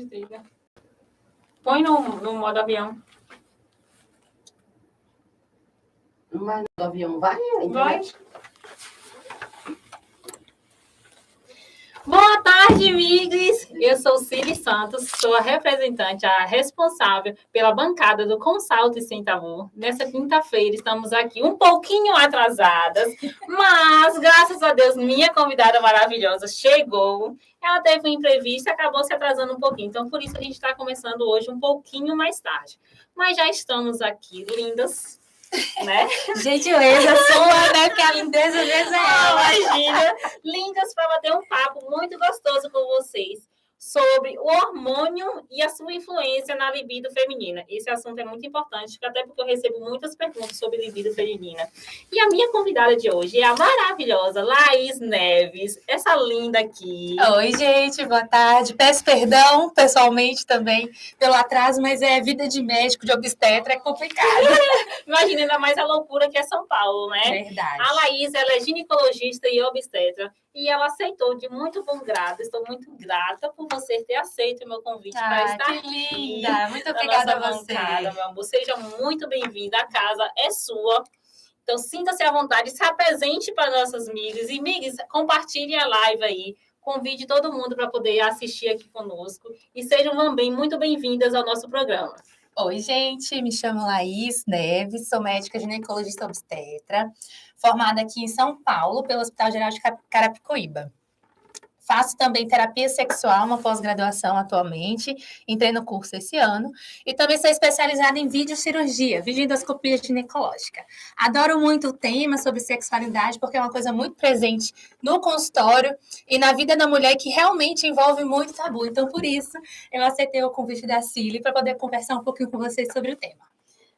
desliga. Põe no modo avião. Mas no avião vai? Vai. Boa tarde, amigos! Eu sou Cília Santos, sou a representante, a responsável pela bancada do Consalto e Sem Tabu. Nessa quinta-feira estamos aqui um pouquinho atrasadas, mas graças a Deus minha convidada maravilhosa chegou. Ela teve um imprevisto e acabou se atrasando um pouquinho, então por isso a gente está começando hoje um pouquinho mais tarde. Mas já estamos aqui, lindas, né? Gentileza sua, né? Porque a lindeza às vezes é ela. Imagina, lindas para bater um papo muito gostoso com vocês sobre o hormônio e a sua influência na libido feminina. Esse assunto é muito importante, até porque eu recebo muitas perguntas sobre libido feminina. E a minha convidada de hoje é a maravilhosa Laís Neves, essa linda aqui. Oi, gente, boa tarde. Peço perdão pessoalmente também pelo atraso, mas vida de médico, de obstetra, é complicado. Imagina, ainda mais a loucura que é São Paulo, né? Verdade. A Laís, ela é ginecologista e obstetra, e ela aceitou de muito bom grado. Estou muito grata por você ter aceito o meu convite para estar que aqui. linda. Muito obrigada a você. Bancada, meu amor. Seja muito bem-vinda. A casa é sua. Então, sinta-se à vontade, se apresente para nossas amigas. E, amigas, compartilhe a live aí. Convide todo mundo para poder assistir aqui conosco. E sejam também muito bem-vindas ao nosso programa. Oi, gente, me chamo Laís Neves, sou médica ginecologista obstetra, formada aqui em São Paulo pelo Hospital Geral de Carapicuíba. Faço também terapia sexual, uma pós-graduação atualmente, entrei no curso esse ano, e também sou especializada em videocirurgia, videoendoscopia ginecológica. Adoro muito o tema sobre sexualidade, porque é uma coisa muito presente no consultório e na vida da mulher que realmente envolve muito tabu. Então, por isso, eu aceitei o convite da Cília para poder conversar um pouquinho com vocês sobre o tema.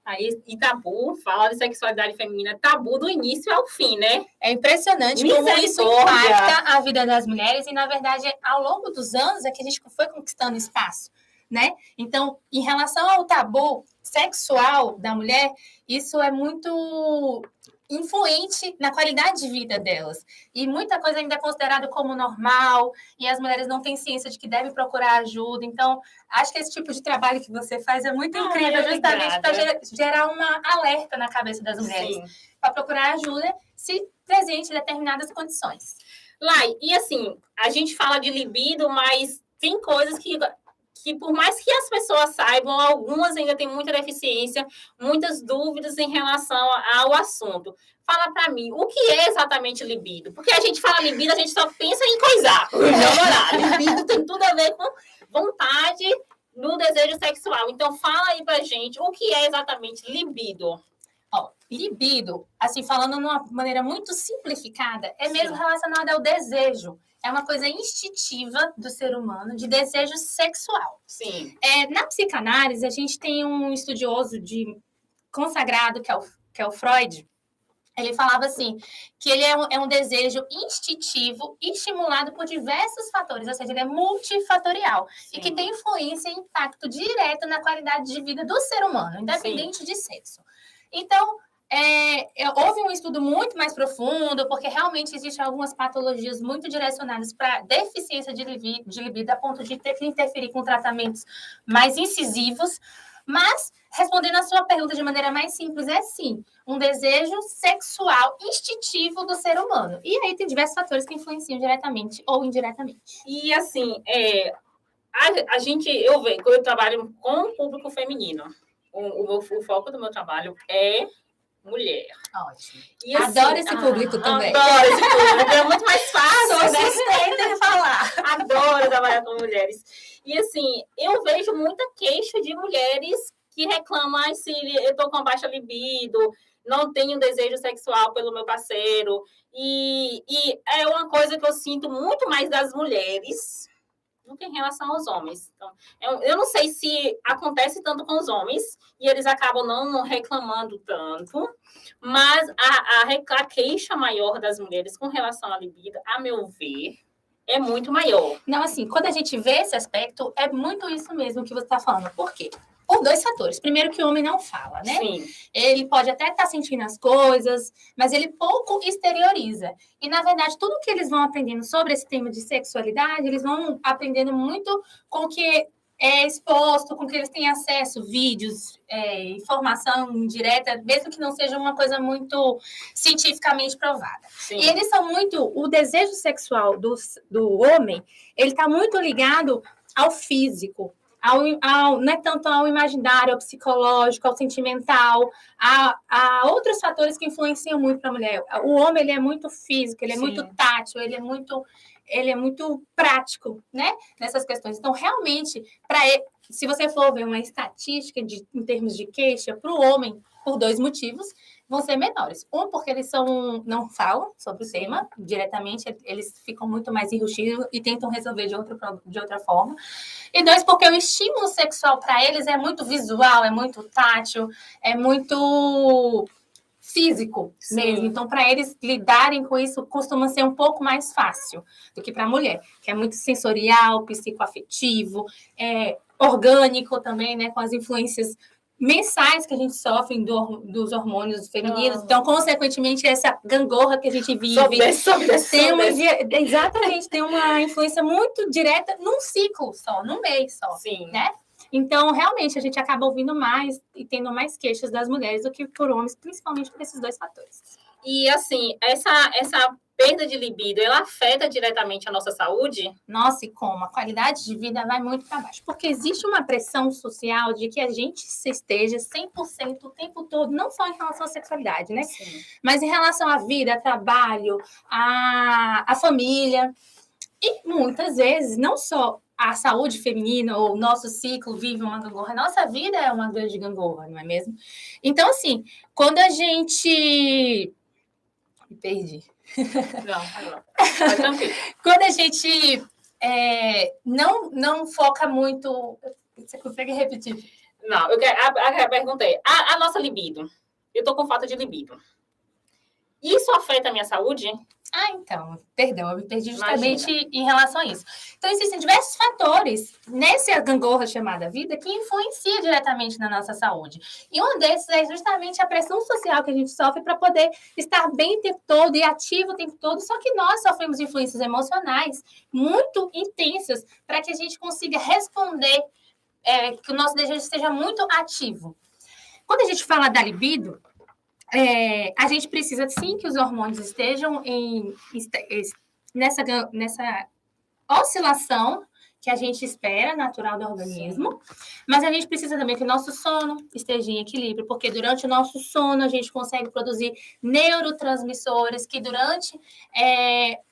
Aí, e tabu, fala de sexualidade feminina, tabu do início ao fim, né? É impressionante como isso impacta a vida das mulheres e, na verdade, ao longo dos anos é que a gente foi conquistando espaço, né? Então, em relação ao tabu sexual da mulher, isso é muito influente na qualidade de vida delas. E muita coisa ainda é considerada como normal, e as mulheres não têm ciência de que devem procurar ajuda. Então, acho que esse tipo de trabalho que você faz é muito incrível, justamente para gerar uma alerta na cabeça das mulheres, para procurar ajuda se presente em determinadas condições. Lai, e assim, a gente fala de libido, mas tem coisas que por mais que as pessoas saibam, algumas ainda têm muita deficiência, muitas dúvidas em relação ao assunto. Fala para mim, o que é exatamente libido? Porque a gente fala libido, a gente só pensa em coisar, namorar. Libido tem tudo a ver com vontade no desejo sexual. Então, fala aí pra gente, o que é exatamente libido? Libido, assim, falando de uma maneira muito simplificada, é mesmo relacionado ao desejo. É uma coisa instintiva do ser humano, de desejo sexual. Sim. Na psicanálise, a gente tem um estudioso consagrado, que é o Freud. Ele falava assim, que ele é um desejo instintivo estimulado por diversos fatores, ou seja, ele é multifatorial. Sim. E que tem influência e impacto direto na qualidade de vida do ser humano, independente de sexo. Então, houve um estudo muito mais profundo, porque realmente existem algumas patologias muito direcionadas para deficiência de libido, a ponto de ter que interferir com tratamentos mais incisivos. Mas, respondendo a sua pergunta de maneira mais simples, é sim, um desejo sexual instintivo do ser humano. E aí tem diversos fatores que influenciam diretamente ou indiretamente. E assim, eu trabalho com o público feminino. O foco do meu trabalho é mulher. Ótimo. E assim, adoro esse público também. Adoro esse público. É muito mais fácil. Sou suspeita de falar. Adoro trabalhar com mulheres. E assim, eu vejo muita queixa de mulheres que reclamam, eu tô com baixa libido, não tenho desejo sexual pelo meu parceiro. E é uma coisa que eu sinto muito mais das mulheres do que em relação aos homens. Então, eu não sei se acontece tanto com os homens e eles acabam não reclamando tanto, mas a queixa maior das mulheres com relação à libido, a meu ver, é muito maior. Não, assim, quando a gente vê esse aspecto, é muito isso mesmo que você está falando. Por quê? Por dois fatores. Primeiro, que o homem não fala, né? Sim. Ele pode até estar sentindo as coisas, mas ele pouco exterioriza. E, na verdade, tudo que eles vão aprendendo sobre esse tema de sexualidade, eles vão aprendendo muito com o que exposto, com que eles têm acesso, vídeos, informação indireta, mesmo que não seja uma coisa muito cientificamente provada. Sim. E eles são muito... O desejo sexual do homem, ele está muito ligado ao físico, não é tanto ao imaginário, ao psicológico, ao sentimental, a outros fatores que influenciam muito para a mulher. O homem, ele é muito físico, ele é muito tátil, ele é muito prático, né? Nessas questões. Então, realmente, se você for ver uma estatística em termos de queixa para o homem, por 2 motivos, vão ser menores. Um, porque eles não falam sobre o tema diretamente, eles ficam muito mais enrustidos e tentam resolver de outra forma. E 2, porque o estímulo sexual para eles é muito visual, é muito tátil, é muito físico mesmo. Então, para eles lidarem com isso, costuma ser um pouco mais fácil do que para a mulher, que é muito sensorial, psicoafetivo, orgânico também, né, com as influências mensais que a gente sofre dos hormônios femininos. Então, consequentemente, essa gangorra que a gente vive tem uma influência muito direta num ciclo só, num mês só, né? Então, realmente, a gente acaba ouvindo mais e tendo mais queixas das mulheres do que por homens, principalmente por esses 2 fatores. E, assim, essa perda de libido, ela afeta diretamente a nossa saúde? Nossa, e como? A qualidade de vida vai muito para baixo. Porque existe uma pressão social de que a gente esteja 100% o tempo todo, não só em relação à sexualidade, né? Sim. Mas em relação à vida, trabalho, à família. E muitas vezes, não só a saúde feminina ou o nosso ciclo vive uma gangorra, nossa vida é uma grande gangorra, não é mesmo? Então, assim, quando a gente... Me perdi. Não, tranquilo. Quando a gente não foca muito... Você consegue repetir? Não, a pergunta é, a nossa libido, eu estou com falta de libido. Isso afeta a minha saúde? Então, perdão, eu me perdi justamente em relação a isso. Então, existem diversos fatores nessa gangorra chamada vida que influenciam diretamente na nossa saúde. E um desses é justamente a pressão social que a gente sofre para poder estar bem o tempo todo e ativo o tempo todo, só que nós sofremos influências emocionais muito intensas para que a gente consiga responder, que o nosso desejo seja muito ativo. Quando a gente fala da libido, a gente precisa, sim, que os hormônios estejam nessa oscilação que a gente espera, natural do organismo, mas a gente precisa também que o nosso sono esteja em equilíbrio, porque durante o nosso sono a gente consegue produzir neurotransmissores que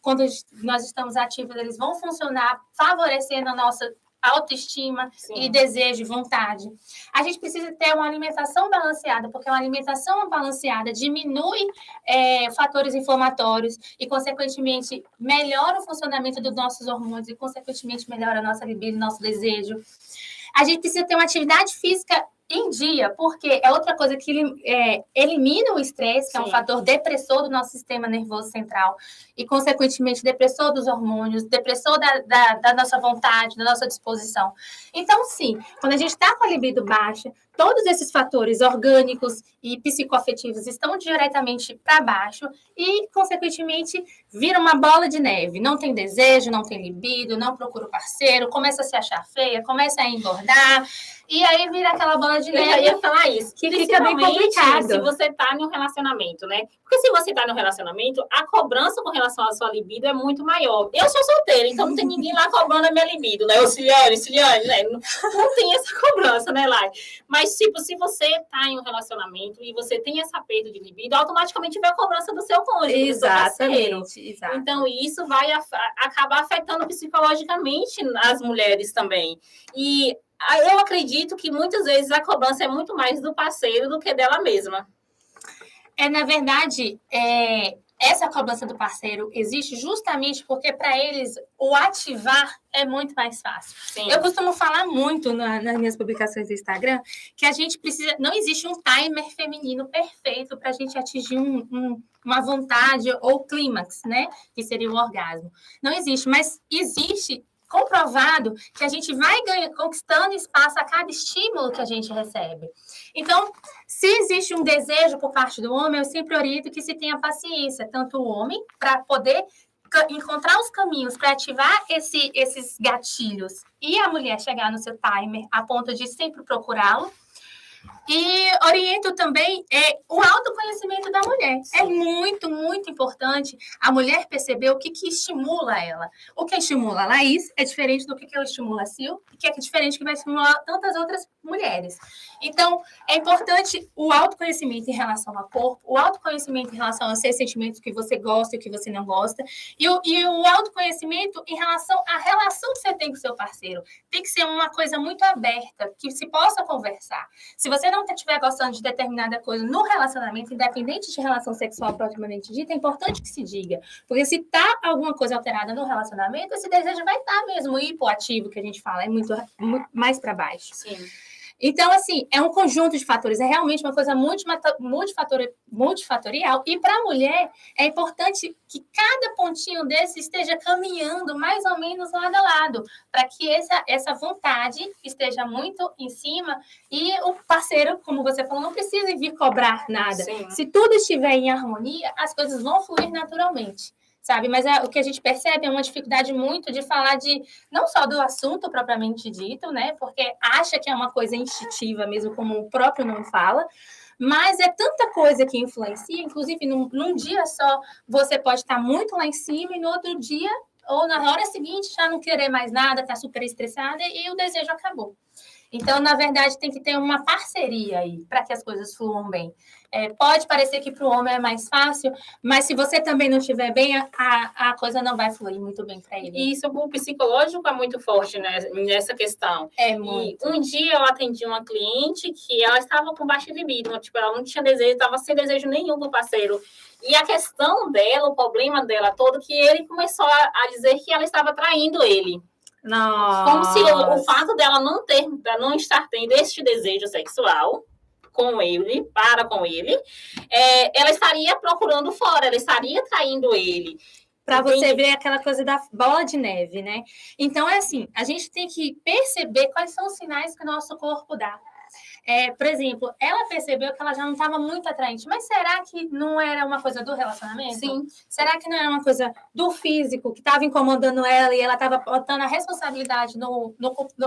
quando nós estamos ativos, eles vão funcionar favorecendo a nossa autoestima e desejo, vontade. A gente precisa ter uma alimentação balanceada, porque uma alimentação balanceada diminui fatores inflamatórios e, consequentemente, melhora o funcionamento dos nossos hormônios e, consequentemente, melhora a nossa libido, nosso desejo. A gente precisa ter uma atividade física em dia, porque é outra coisa que elimina o estresse, que é um fator depressor do nosso sistema nervoso central e, consequentemente, depressor dos hormônios, depressor da nossa vontade, da nossa disposição. Então, sim, quando a gente está com a libido baixa, todos esses fatores orgânicos e psicoafetivos estão diretamente para baixo e, consequentemente, vira uma bola de neve. Não tem desejo, não tem libido, não procura o parceiro, começa a se achar feia, começa a engordar, e aí vira aquela bola de neve. Eu já ia falar isso. Que fica bem complicado. Se você está em um relacionamento, né? Porque se você está no relacionamento, a cobrança com relação à sua libido é muito maior. Eu sou solteira, então não tem ninguém lá cobrando a minha libido, né? O Ciliane, né? Não tem essa cobrança, né, Lai? Mas, tipo, se você está em um relacionamento e você tem essa perda de libido, automaticamente vem a cobrança do seu cônjuge, do seu parceiro. Exato. Então, isso vai acabar afetando psicologicamente as mulheres também. E eu acredito que muitas vezes a cobrança é muito mais do parceiro do que dela mesma. Na verdade, essa cobrança do parceiro existe justamente porque, para eles, o ativar é muito mais fácil. Sim. Eu costumo falar muito nas minhas publicações do Instagram que a gente precisa... Não existe um timer feminino perfeito para a gente atingir uma vontade ou clímax, né? Que seria o orgasmo. Não existe, mas existe... comprovado que a gente vai conquistando espaço a cada estímulo que a gente recebe. Então, se existe um desejo por parte do homem, eu sempre oriento que se tenha paciência, tanto o homem, para poder encontrar os caminhos para ativar esses gatilhos e a mulher chegar no seu timer a ponto de sempre procurá-lo. E oriento também o autoconhecimento da mulher. Sim. É muito, muito importante a mulher perceber o que estimula ela. O que estimula a Laís é diferente do que estimula a Sil, que é diferente que vai estimular tantas outras mulheres. Então, é importante o autoconhecimento em relação ao corpo, o autoconhecimento em relação aos seus sentimentos que você gosta e que você não gosta, e o autoconhecimento em relação à relação que você tem com o seu parceiro. Tem que ser uma coisa muito aberta, que se possa conversar. Se você não estiver gostando de determinada coisa no relacionamento, independente de relação sexual propriamente dita, é importante que se diga. Porque se está alguma coisa alterada no relacionamento, esse desejo vai estar mesmo hipoativo, que a gente fala, é muito mais para baixo. Sim. Então, assim, é um conjunto de fatores, é realmente uma coisa multifatorial. E para a mulher, é importante que cada pontinho desse esteja caminhando mais ou menos lado a lado, para que essa vontade esteja muito em cima e o parceiro, como você falou, não precisa vir cobrar nada. Sim. Se tudo estiver em harmonia, as coisas vão fluir naturalmente. Sabe? Mas o que a gente percebe é uma dificuldade muito de falar não só do assunto propriamente dito, né? Porque acha que é uma coisa instintiva mesmo, como o próprio nome fala, mas é tanta coisa que influencia, inclusive num dia só você pode estar muito lá em cima e no outro dia ou na hora seguinte já não querer mais nada, estar super estressada e o desejo acabou. Então, na verdade, tem que ter uma parceria aí para que as coisas fluam bem. Pode parecer que para o homem é mais fácil, mas se você também não estiver bem, a coisa não vai fluir muito bem para ele. E isso, o psicológico é muito forte, né, nessa questão. É muito. E um dia eu atendi uma cliente que ela estava com baixa libido, tipo, ela não tinha desejo, estava sem desejo nenhum do parceiro. E a questão dela, o problema dela todo, que ele começou a dizer que ela estava traindo ele. Nossa. Como se o fato dela não estar tendo este desejo sexual com ele, ela estaria procurando fora, ela estaria traindo ele. Para você ver aquela coisa da bola de neve, né? Então, é assim, a gente tem que perceber quais são os sinais que o nosso corpo dá. Por exemplo, ela percebeu que ela já não estava muito atraente, mas será que não era uma coisa do relacionamento? Sim. Será que não era uma coisa do físico que estava incomodando ela e ela estava botando a responsabilidade no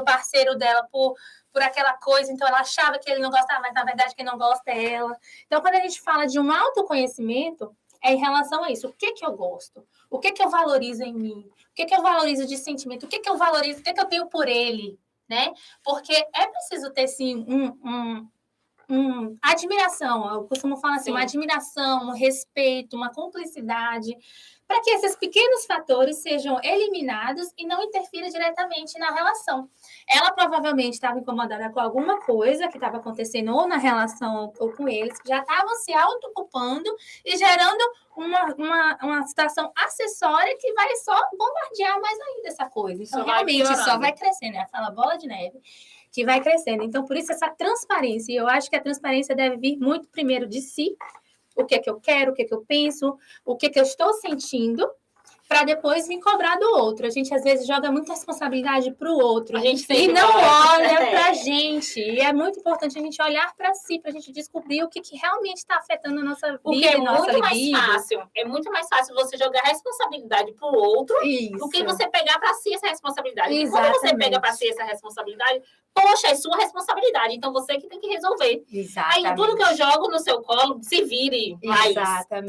parceiro dela por aquela coisa, então ela achava que ele não gostava, mas na verdade quem não gosta é ela. Então, quando a gente fala de um autoconhecimento, é em relação a isso. O que eu gosto? O que eu valorizo em mim? O que eu valorizo de sentimento? O que eu valorizo? O que eu tenho por ele? Né? Porque é preciso ter, sim, admiração, eu costumo falar assim, uma admiração, um respeito, uma cumplicidade, para que esses pequenos fatores sejam eliminados e não interfiram diretamente na relação. Ela provavelmente estava incomodada com alguma coisa que estava acontecendo ou na relação ou com eles, que já estavam se autoculpando e gerando uma situação acessória que vai só bombardear mais ainda essa coisa. Então, realmente, só vai crescendo, é aquela bola de neve que vai crescendo. Então, por isso, essa transparência. E eu acho que a transparência deve vir muito primeiro de si, o que eu quero, o que eu penso, o que eu estou sentindo, para depois vir cobrar do outro. A gente, às vezes, joga muita responsabilidade para o outro e não olha para a gente. E é muito importante a gente olhar para si, para a gente descobrir o que realmente está afetando a nossa vida e nossa libido. É muito mais fácil você jogar a responsabilidade para o outro do que você pegar para si essa responsabilidade. E quando você pega para si essa responsabilidade, poxa, é sua responsabilidade. Então, você que tem que resolver. Exatamente. Aí, tudo que eu jogo no seu colo, se vire mais.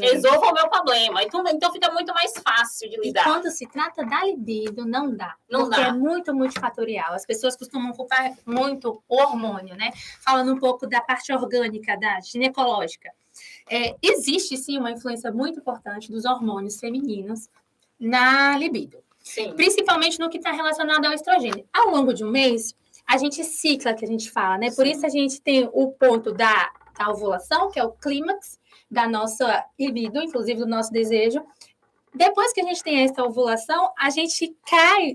Resolva o meu problema. Então, fica muito mais fácil de lidar. E quando se trata da libido, não dá. Porque é muito multifatorial. As pessoas costumam culpar muito o hormônio, né? Falando um pouco da parte orgânica, da ginecológica. Existe, sim, uma influência muito importante dos hormônios femininos na libido. Sim. Principalmente no que está relacionado ao estrogênio. Ao longo de um mês, a gente cicla, que a gente fala, né? Sim. Por isso a gente tem o ponto da ovulação, que é o clímax da nossa libido, inclusive do nosso desejo. Depois que a gente tem essa ovulação, a gente cai,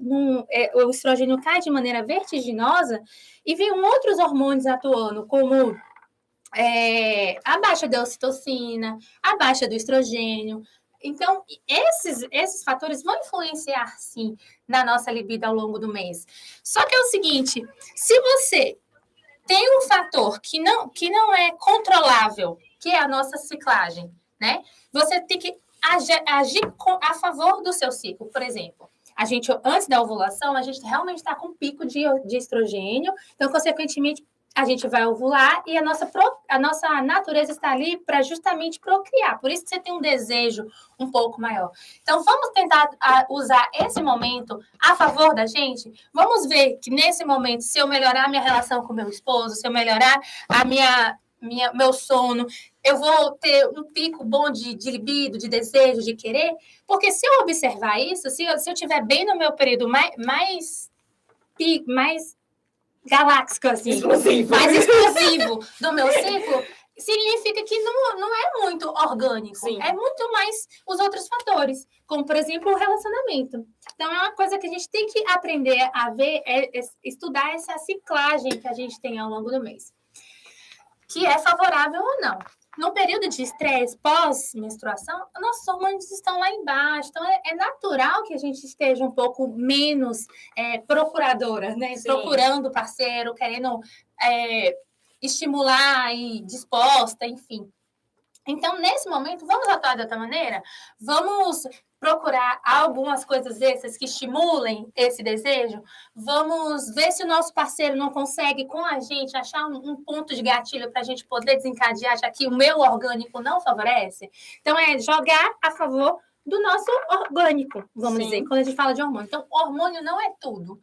o estrogênio cai de maneira vertiginosa e vem outros hormônios atuando, como a baixa da ocitocina, a baixa do estrogênio. Então, esses fatores vão influenciar, sim, na nossa libido ao longo do mês. Só que é o seguinte, se você tem um fator que não é controlável, que é a nossa ciclagem, né? Você tem que agir a favor do seu ciclo. Por exemplo, a gente, antes da ovulação, a gente realmente está com um pico de estrogênio, então, consequentemente, a gente vai ovular e a nossa natureza está ali para justamente procriar. Por isso que você tem um desejo um pouco maior. Então, vamos tentar usar esse momento a favor da gente? Vamos ver que nesse momento, se eu melhorar a minha relação com meu esposo, se eu melhorar meu sono, eu vou ter um pico bom de libido, de desejo, de querer? Porque se eu observar isso, se eu estiver bem no meu período mais galáctico, assim, mais explosivo do meu ciclo, significa que não é muito orgânico. Sim. É muito mais os outros fatores, como, por exemplo, o relacionamento. Então, é uma coisa que a gente tem que aprender a ver, estudar essa ciclagem que a gente tem ao longo do mês, que é favorável ou não. No período de estresse pós-menstruação, nossos hormônios estão lá embaixo. Então, é natural que a gente esteja um pouco menos procuradora, né? Sim. Procurando parceiro, querendo estimular e disposta, enfim. Então, nesse momento, vamos atuar de outra maneira? Vamos procurar algumas coisas extras que estimulem esse desejo? Vamos ver se o nosso parceiro não consegue, com a gente, achar um ponto de gatilho para a gente poder desencadear, já que o meu orgânico não favorece? Então, é jogar a favor do nosso orgânico, vamos dizer, quando a gente fala de hormônio. Então, hormônio não é tudo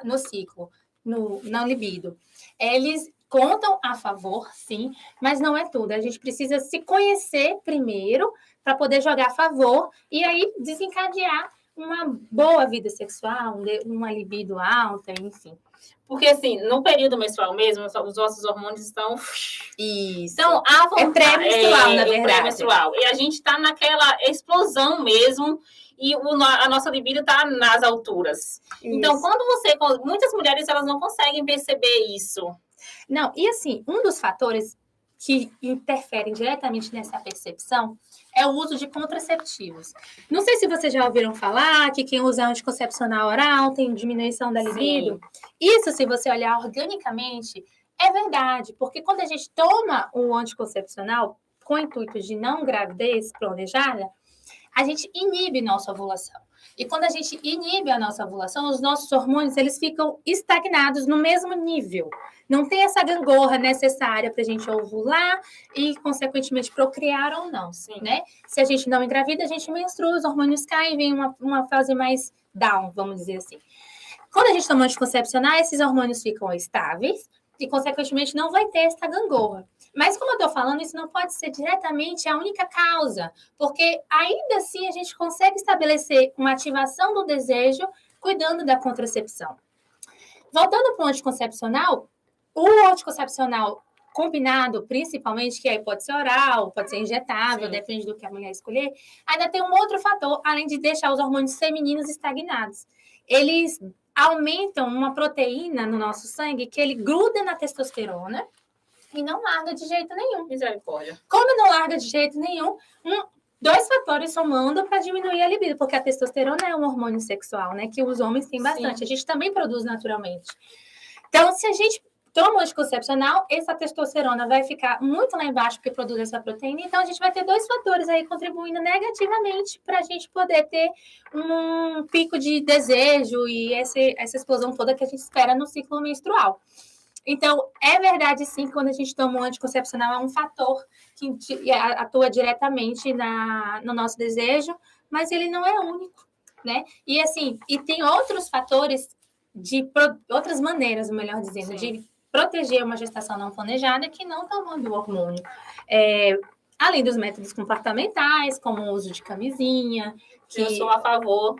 no ciclo, no libido. Eles contam a favor, sim, mas não é tudo. A gente precisa se conhecer primeiro para poder jogar a favor e aí desencadear uma boa vida sexual, uma libido alta, enfim. Porque, assim, no período menstrual mesmo, os nossos hormônios estão... Isso. Então, à vontade. É pré-menstrual, na verdade. É pré-menstrual. E a gente está naquela explosão mesmo e a nossa libido está nas alturas. Isso. Então, muitas mulheres, elas não conseguem perceber isso. Não, e assim, um dos fatores que interferem diretamente nessa percepção é o uso de contraceptivos. Não sei se vocês já ouviram falar que quem usa anticoncepcional oral tem diminuição da libido. Sim. Isso, se você olhar organicamente, é verdade, porque quando a gente toma o anticoncepcional com o intuito de não gravidez planejada, a gente inibe nossa ovulação. E quando a gente inibe a nossa ovulação, os nossos hormônios eles ficam estagnados no mesmo nível. Não tem essa gangorra necessária para a gente ovular e, consequentemente, procriar ou não. Sim. Né? Se a gente não engravida, a gente menstrua, os hormônios caem e vem uma fase mais down, vamos dizer assim. Quando a gente toma anticoncepcional, esses hormônios ficam estáveis e, consequentemente, não vai ter essa gangorra. Mas, como eu estou falando, isso não pode ser diretamente a única causa, porque ainda assim a gente consegue estabelecer uma ativação do desejo cuidando da contracepção. Voltando para o anticoncepcional combinado, principalmente, que aí pode ser oral, pode ser injetável, sim, depende do que a mulher escolher, ainda tem um outro fator, além de deixar os hormônios femininos estagnados. Eles aumentam uma proteína no nosso sangue que ele gruda na testosterona e não larga de jeito nenhum. Misericórdia. Como não larga de jeito nenhum, dois fatores somando para diminuir a libido, porque a testosterona é um hormônio sexual, né? Que os homens têm bastante. Sim. A gente também produz naturalmente. Então, se a gente toma anticoncepcional, essa testosterona vai ficar muito lá embaixo porque produz essa proteína. Então, a gente vai ter dois fatores aí contribuindo negativamente para a gente poder ter um pico de desejo e essa explosão toda que a gente espera no ciclo menstrual. Então, é verdade, sim, que quando a gente toma um anticoncepcional é um fator que atua diretamente no nosso desejo, mas ele não é único, né? E, assim, tem outros fatores outras maneiras, melhor dizendo, sim, de proteger uma gestação não planejada que não tomando o hormônio. Além dos métodos comportamentais, como o uso de camisinha. Eu sou a favor,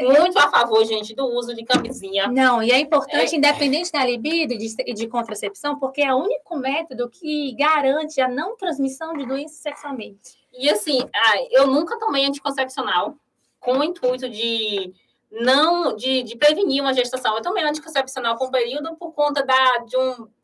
muito a favor, gente, do uso de camisinha. Não, e é importante, independente da libido e de contracepção, porque é o único método que garante a não transmissão de doenças sexualmente. E assim, eu nunca tomei anticoncepcional com o intuito de prevenir uma gestação. Eu tomei anticoncepcional por um período por conta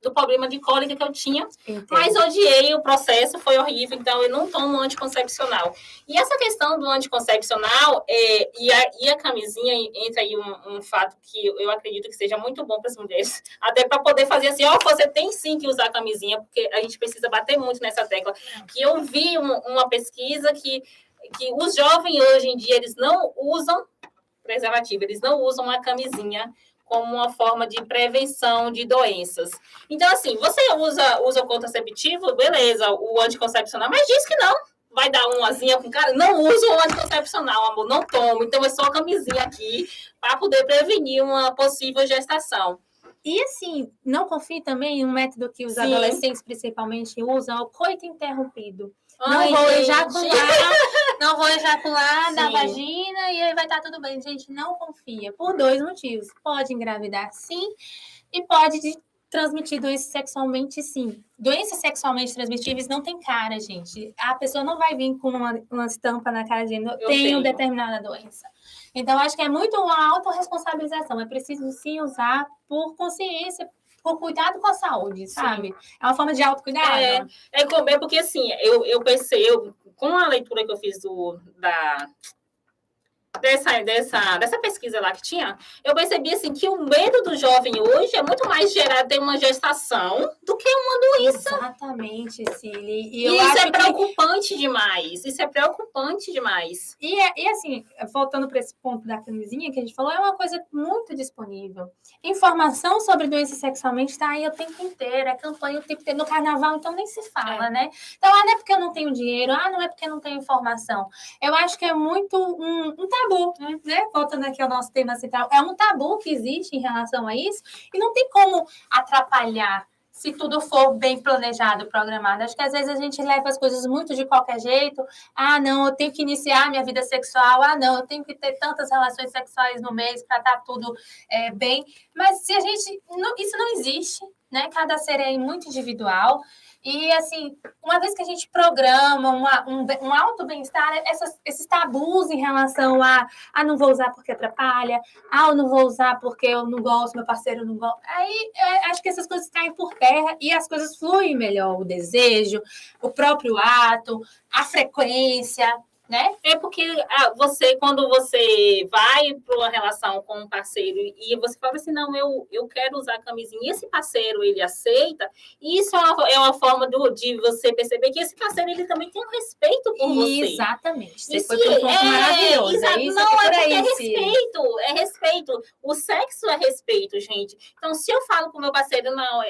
do problema de cólica que eu tinha. Entendi. Mas odiei o processo, foi horrível, então eu não tomo anticoncepcional. E essa questão do anticoncepcional e a camisinha, entra aí um fato que eu acredito que seja muito bom para as mulheres, até para poder fazer assim, você tem sim que usar a camisinha, porque a gente precisa bater muito nessa tecla. Que eu vi uma pesquisa que que os jovens hoje em dia, eles não usam preservativo, eles não usam a camisinha como uma forma de prevenção de doenças. Então, assim, você usa o contraceptivo, beleza, o anticoncepcional, mas diz que não. Vai dar uma asinha com cara, não usa o anticoncepcional, amor, não toma. Então, é só a camisinha aqui para poder prevenir uma possível gestação. E assim, não confie também em um método que os Sim. adolescentes principalmente usam, é o coito interrompido. Ai, não vou gente. ejacular na Sim. vagina e aí vai estar tudo bem. Gente, não confia. Por 2 motivos. Pode engravidar, sim, e pode transmitir doenças sexualmente, sim. Doenças sexualmente transmitíveis não tem cara, gente. A pessoa não vai vir com uma estampa na cara dizendo eu tenho determinada doença. Então, acho que é muito uma autorresponsabilização. É preciso, sim, usar por consciência, por cuidado com a saúde, sabe? Sim. É uma forma de autocuidado. É porque, assim, eu percebo, com a leitura que eu fiz dessa pesquisa lá que tinha, eu percebi assim que o medo do jovem hoje é muito mais gerado ter uma gestação do que uma doença. Exatamente, Cília. E isso é preocupante demais. Isso é preocupante demais. E assim, voltando para esse ponto da camisinha que a gente falou, é uma coisa muito disponível. Informação sobre doença sexualmente está aí o tempo inteiro, é campanha o tempo inteiro. No carnaval, então, nem se fala, né? Então, não é porque eu não tenho dinheiro, não é porque eu não tenho informação. Eu acho que é muito um tabu, né? Voltando aqui ao nosso tema central, é um tabu que existe em relação a isso e não tem como atrapalhar se tudo for bem planejado, programado. Acho que às vezes a gente leva as coisas muito de qualquer jeito. Não, eu tenho que iniciar minha vida sexual. Não, eu tenho que ter tantas relações sexuais no mês para estar tudo bem. Mas se a gente... isso não existe, né? Cada ser é muito individual. E, assim, uma vez que a gente programa um alto bem-estar, esses tabus em relação a não vou usar porque atrapalha, eu não vou usar porque eu não gosto, meu parceiro não gosta. Aí, acho que essas coisas caem por terra e as coisas fluem melhor. O desejo, o próprio ato, a frequência, né? É porque quando você vai para uma relação com um parceiro e você fala assim, não, eu quero usar camisinha, e esse parceiro, ele aceita, e isso é uma forma de você perceber que esse parceiro, ele também tem um respeito por você. Exatamente. Você foi para um ponto maravilhoso. É respeito. O sexo é respeito, gente. Então, se eu falo pro meu parceiro, não,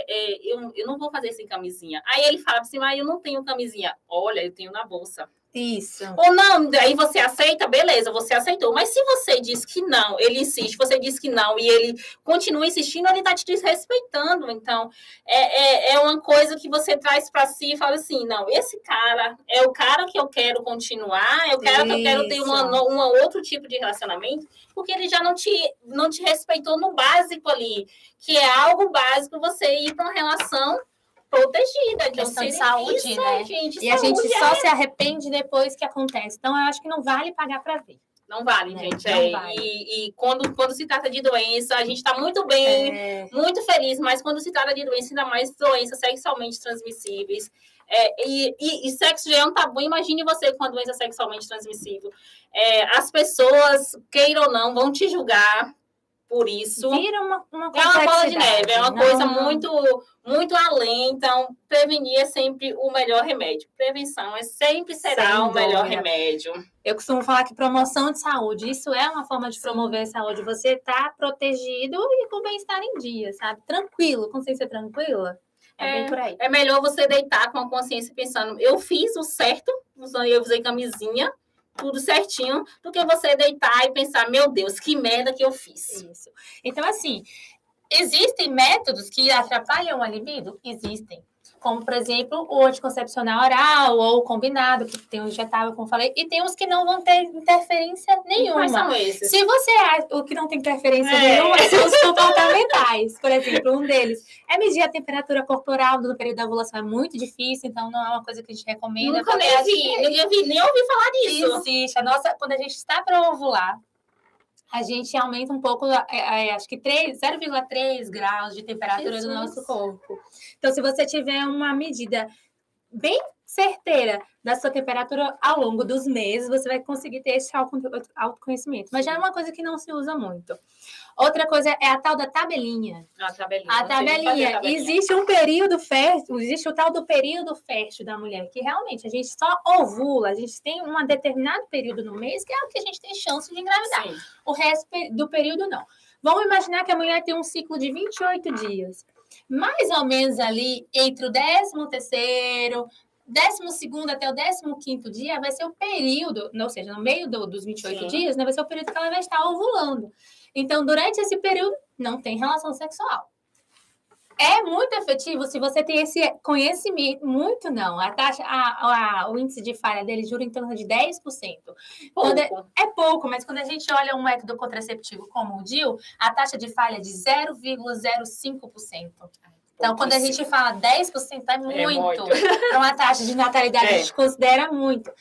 eu não vou fazer sem camisinha. Aí ele fala assim, eu não tenho camisinha. Olha, eu tenho na bolsa. Isso. Ou não, aí você aceita, beleza, você aceitou. Mas se você diz que não, ele insiste, você diz que não, e ele continua insistindo, ele está te desrespeitando. Então, é uma coisa que você traz para si e fala assim, não, esse cara é o cara que eu quero continuar, é o cara que eu quero ter um outro tipo de relacionamento, porque ele já não te respeitou no básico ali, que é algo básico você ir para uma relação protegida. Questão de saúde, isso, né? Gente, e a gente só se arrepende depois que acontece. Então, eu acho que não vale pagar para ver. Não vale, gente. Não vale. E quando se trata de doença, a gente está muito bem, muito feliz, mas quando se trata de doença, ainda mais doenças sexualmente transmissíveis, e sexo já é um tabu. Imagine você com uma doença sexualmente transmissível. As pessoas, queiram ou não, vão te julgar por isso. Vira uma bola de neve, é uma coisa muito, muito além. Então, prevenir é sempre o melhor remédio. Prevenção sempre será o melhor remédio. Eu costumo falar que promoção de saúde, isso é uma forma de promover a saúde. Você tá protegido e com bem-estar em dia, sabe? Tranquilo, consciência tranquila. Bem por aí. É melhor você deitar com a consciência pensando, eu fiz o certo, eu usei camisinha, tudo certinho, do que você deitar e pensar, meu Deus, que merda que eu fiz. Isso. Então, assim, existem métodos que atrapalham a libido? Existem. Como, por exemplo, o anticoncepcional oral ou o combinado, que tem o injetável, como eu falei, e tem os que não vão ter interferência nenhuma. Quais são esses? Se você acha o que não tem interferência nenhuma, são os comportamentais. Por exemplo, um deles é medir a temperatura corporal no período da ovulação. É muito nifícil, então não é uma coisa que a gente recomenda. Nunca nem ouvi falar disso. Existe. Quando a gente está para ovular, a gente aumenta um pouco, acho que 0,3 graus de temperatura do nosso corpo. Então, se você tiver uma medida bem certeira da sua temperatura ao longo dos meses, você vai conseguir ter esse autoconhecimento. Mas já é uma coisa que não se usa muito. Outra coisa é a tal da tabelinha. A tabelinha. A tabelinha. Existe um período fértil, existe o tal do período fértil da mulher, que realmente a gente só ovula, a gente tem um determinado período no mês que é o que a gente tem chance de engravidar. Sim. O resto do período, não. Vamos imaginar que a mulher tem um ciclo de 28 dias. Mais ou menos ali, entre o 13º, 12º até o 15º dia, vai ser o período, ou seja, no meio dos 28 dias, né, vai ser o período que ela vai estar ovulando. Então, durante esse período, não tem relação sexual. É muito efetivo se você tem esse conhecimento. Muito não. A taxa, o índice de falha dele jura em torno de 10%. É pouco, mas quando a gente olha um método contraceptivo como o DIU, a taxa de falha é de 0,05%. Então, quando a gente fala 10%, é muito. Para uma taxa de natalidade, a gente considera muito.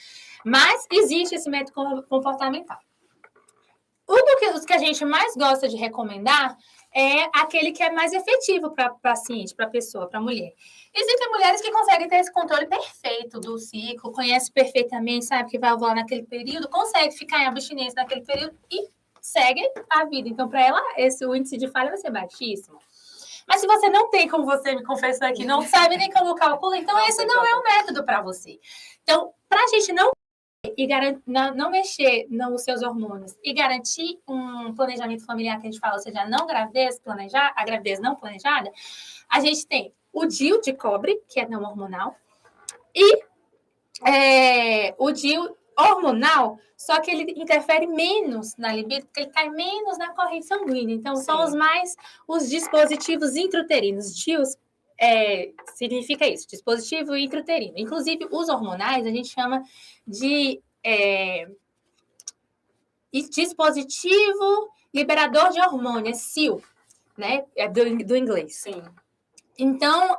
Mas existe esse método comportamental. Os que a gente mais gosta de recomendar é aquele que é mais efetivo para paciente, para pessoa, para mulher. Existem mulheres que conseguem ter esse controle perfeito do ciclo, conhece perfeitamente, sabe que vai ovular naquele período, consegue ficar em abstinência naquele período e segue a vida. Então, para ela, o índice de falha vai ser baixíssimo. Mas se você não tem, como você me confessou aqui, não sabe nem como calcula, então esse não é o método para você. Então, para a gente não mexer nos seus hormônios e garantir um planejamento familiar que a gente fala, ou seja, a gravidez não planejada, a gente tem o DIU de cobre, que é não hormonal, e o DIU hormonal, só que ele interfere menos na libido, porque ele cai menos na corrente sanguínea. Então, são os dispositivos intrauterinos. DIUs significa isso, dispositivo intrauterino. Inclusive, os hormonais, a gente chama de dispositivo liberador de hormônio, SIL, né? É do inglês. Sim. Então,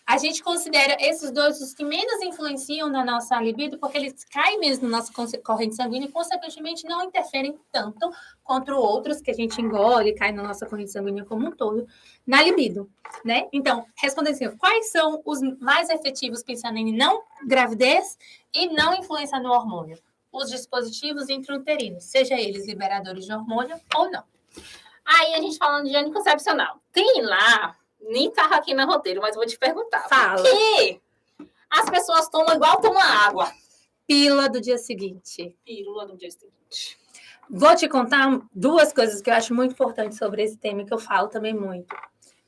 a gente considera esses dois os que menos influenciam na nossa libido, porque eles caem mesmo na nossa corrente sanguínea e, consequentemente, não interferem tanto quanto outros que a gente engole e cai na nossa corrente sanguínea como um todo, na libido, né? Então, respondendo assim, quais são os mais efetivos pensando em não gravidez e não influência no hormônio? Os dispositivos intrauterinos, seja eles liberadores de hormônio ou não. Aí, a gente falando de anticoncepcional. Tem lá... Nem estava aqui no roteiro, mas vou te perguntar. Fala. Por que as pessoas tomam igual tomam água? Pílula do dia seguinte. Pílula do dia seguinte. Vou te contar duas coisas que eu acho muito importantes sobre esse tema, que eu falo também muito.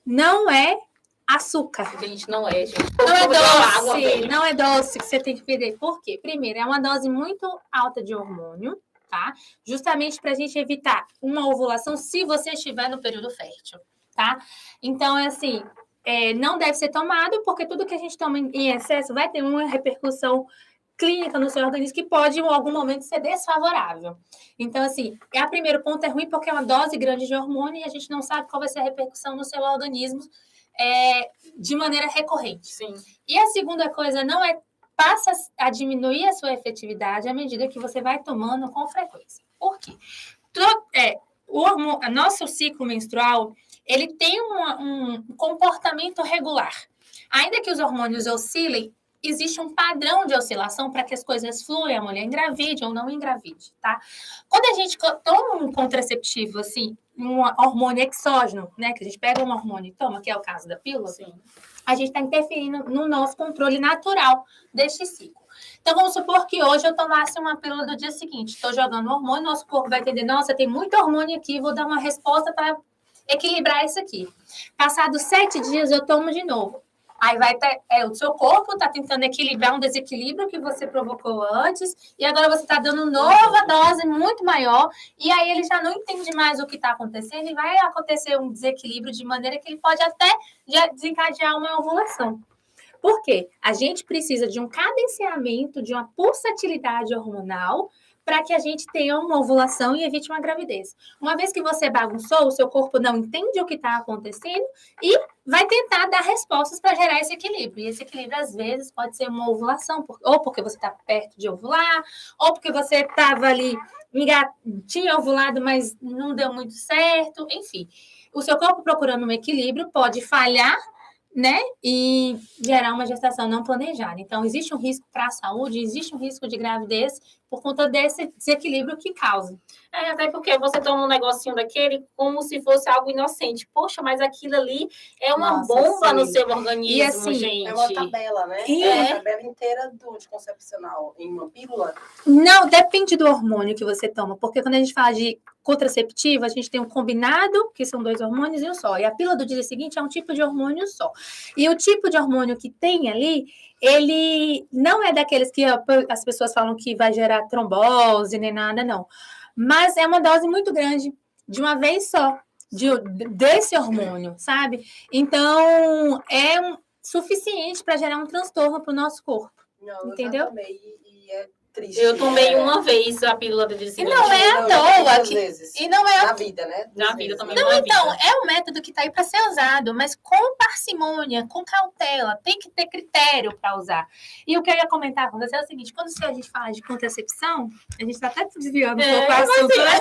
Não é açúcar. Gente, não é, gente. Não é doce, não é doce que você tem que perder. Por quê? Primeiro, é uma dose muito alta de hormônio, tá? Justamente para a gente evitar uma ovulação se você estiver no período fértil. Tá? Então, não deve ser tomado, porque tudo que a gente toma em excesso vai ter uma repercussão clínica no seu organismo que pode, em algum momento, ser desfavorável. Então, o primeiro ponto é ruim porque é uma dose grande de hormônio e a gente não sabe qual vai ser a repercussão no seu organismo de maneira recorrente. Sim. E a segunda coisa passa a diminuir a sua efetividade à medida que você vai tomando com frequência. Por quê? O nosso ciclo menstrual ele tem um comportamento regular. Ainda que os hormônios oscilem, existe um padrão de oscilação para que as coisas fluam, a mulher engravide ou não engravide, tá? Quando a gente toma um contraceptivo, um hormônio exógeno, né? Que a gente pega um hormônio e toma, que é o caso da pílula, sim, a gente está interferindo no nosso controle natural deste ciclo. Então, vamos supor que hoje eu tomasse uma pílula do dia seguinte. Estou jogando hormônio, nosso corpo vai entender, nossa, tem muito hormônio aqui, vou dar uma resposta para equilibrar isso aqui. Passados 7 dias, eu tomo de novo. Aí vai ter, o seu corpo está tentando equilibrar um desequilíbrio que você provocou antes, e agora você está dando nova dose muito maior, e aí ele já não entende mais o que está acontecendo, e vai acontecer um desequilíbrio de maneira que ele pode até desencadear uma ovulação. Por quê? A gente precisa de um cadenciamento, de uma pulsatilidade hormonal, para que a gente tenha uma ovulação e evite uma gravidez. Uma vez que você bagunçou, o seu corpo não entende o que está acontecendo e vai tentar dar respostas para gerar esse equilíbrio. E esse equilíbrio, às vezes, pode ser uma ovulação, ou porque você está perto de ovular, ou porque você estava ali, tinha ovulado, mas não deu muito certo, enfim. O seu corpo procurando um equilíbrio pode falhar né? E gerar uma gestação não planejada. Então, existe um risco para a saúde, existe um risco de gravidez por conta desse desequilíbrio que causa. Até porque você toma um negocinho daquele como se fosse algo inocente. Poxa, mas aquilo ali é uma Nossa, bomba sim. no seu organismo, E assim, gente. É uma tabela, né? E É uma tabela inteira do anticoncepcional em uma pílula. Não, depende do hormônio que você toma, porque quando a gente fala de contraceptiva, a gente tem um combinado, que são 2 hormônios e um só. E a pílula do dia seguinte é um tipo de hormônio só. E o tipo de hormônio que tem ali, ele não é daqueles que as pessoas falam que vai gerar trombose nem nada, não. Mas é uma dose muito grande, de uma vez só, desse hormônio, sabe? Então, é suficiente para gerar um transtorno para o nosso corpo. Não, entendeu? Eu já tomei e é triste. Eu tomei uma vez a pílula do dia E seguinte. não é à toa. Vezes. E não é Na vida, né? Na vida também. Não, então, é um método que está aí para ser usado, mas com parcimônia, com cautela, tem que ter critério para usar. E o que eu ia comentar com você é o seguinte: quando a gente fala de contracepção, a gente está até desviando um pouco o assunto, né?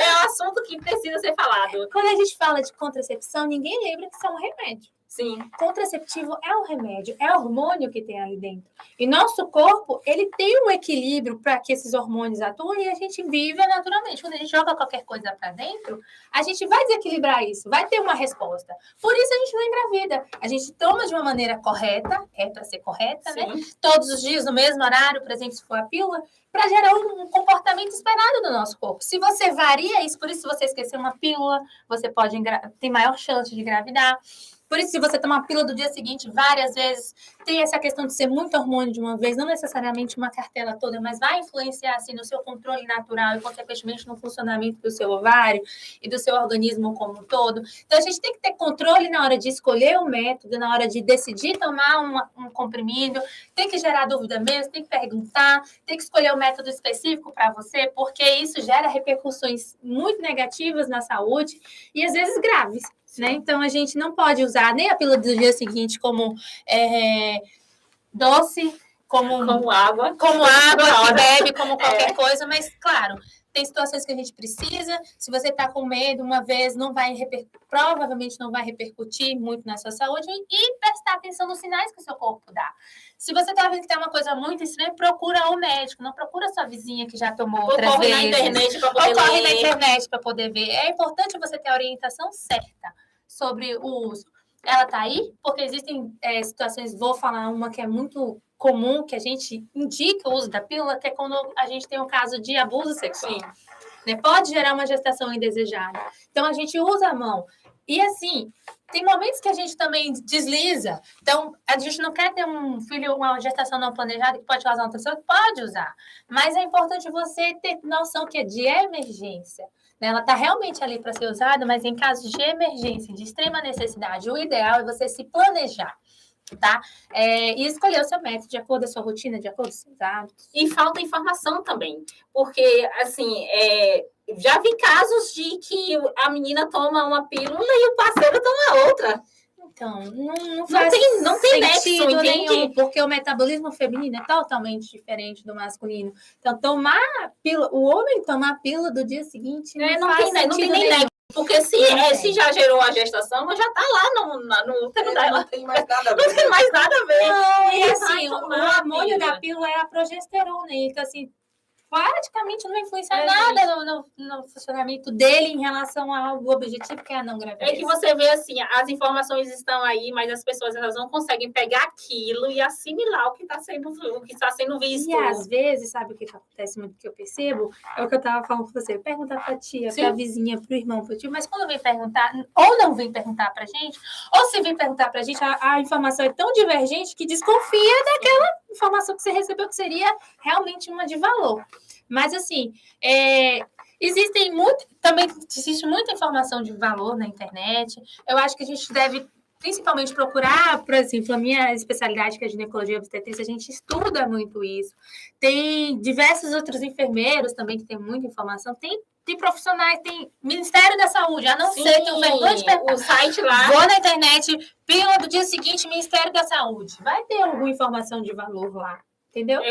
É um assunto que precisa ser falado. Quando a gente fala de contracepção, ninguém lembra que isso é um remédio. Sim. Contraceptivo é um remédio, é hormônio que tem ali dentro. E nosso corpo, ele tem um equilíbrio para que esses hormônios atuem e a gente viva naturalmente. Quando a gente joga qualquer coisa para dentro, a gente vai desequilibrar isso, vai ter uma resposta. Por isso a gente não engravida. A gente toma de uma maneira correta, é para ser correta, Sim. né? Todos os dias, no mesmo horário, por exemplo, se for a pílula, para gerar um comportamento esperado do nosso corpo. Se você varia isso, por isso se você esquecer uma pílula, você pode ter maior chance de engravidar. Por isso, se você tomar a pílula do dia seguinte várias vezes, tem essa questão de ser muito hormônio de uma vez, não necessariamente uma cartela toda, mas vai influenciar assim, no seu controle natural e, consequentemente, no funcionamento do seu ovário e do seu organismo como um todo. Então, a gente tem que ter controle na hora de escolher o método, na hora de decidir tomar um comprimido, tem que gerar dúvida mesmo, tem que perguntar, tem que escolher o método específico para você, porque isso gera repercussões muito negativas na saúde e, às vezes, graves. Né? Então, a gente não pode usar nem a pílula do dia seguinte como doce, como água que bebe, como qualquer coisa, mas, claro, tem situações que a gente precisa. Se você está com medo, uma vez, provavelmente não vai repercutir muito na sua saúde e prestar atenção nos sinais que o seu corpo dá. Se você está vendo que tem uma coisa muito estranha, procura o médico, não procura sua vizinha que já tomou outras vezes. Corre na internet para poder corre na internet para poder ver. É importante você ter a orientação certa sobre o uso. Ela está aí porque existem situações, vou falar uma que é muito comum, que a gente indica o uso da pílula, que é quando a gente tem um caso de abuso sexual. Né? Pode gerar uma gestação indesejada. Então, a gente usa a mão. E, assim, tem momentos que a gente também desliza. Então, a gente não quer ter um filho, uma gestação não planejada que pode causar uma pessoa que pode usar. Mas é importante você ter noção que é de emergência. Ela está realmente ali para ser usada, mas em casos de emergência, de extrema necessidade, o ideal é você se planejar, tá? E escolher o seu método de acordo com a sua rotina, de acordo com os seus hábitos. E falta informação também, porque, assim, já vi casos de que a menina toma uma pílula e o parceiro toma outra. Então, não faz não tem sentido nexo, nenhum, porque o metabolismo feminino é totalmente diferente do masculino. Então, o homem tomar a pílula do dia seguinte não tem nem nexo. Porque se já gerou a gestação, já está lá no útero dela. Não tem mais nada a ver. Não tem mais nada a ver. Não, e assim, o hormônio da pílula é a progesterona. Então, assim, praticamente não vai influenciar nada no funcionamento dele em relação ao objetivo, que é a não gravidez. É que você vê assim, as informações estão aí, mas as pessoas elas não conseguem pegar aquilo e assimilar o que está sendo visto. E às vezes, sabe o que acontece muito que eu percebo? É o que eu estava falando com você. Perguntar para a tia, para a vizinha, para o irmão, para o tio, mas quando vem perguntar, ou não vem perguntar para a gente, ou se vem perguntar para a gente, a informação é tão divergente que desconfia daquela informação que você recebeu, que seria realmente uma de valor. Mas, assim, existe muita informação de valor na internet. Eu acho que a gente deve, principalmente, procurar, por exemplo, a minha especialidade, que é ginecologia e obstetrícia, a gente estuda muito isso. Tem diversos outros enfermeiros também que tem muita informação. Tem profissionais, tem Ministério da Saúde, a não ser que o site lá. Vou na internet, pílula do dia seguinte, Ministério da Saúde. Vai ter alguma informação de valor lá. Entendeu?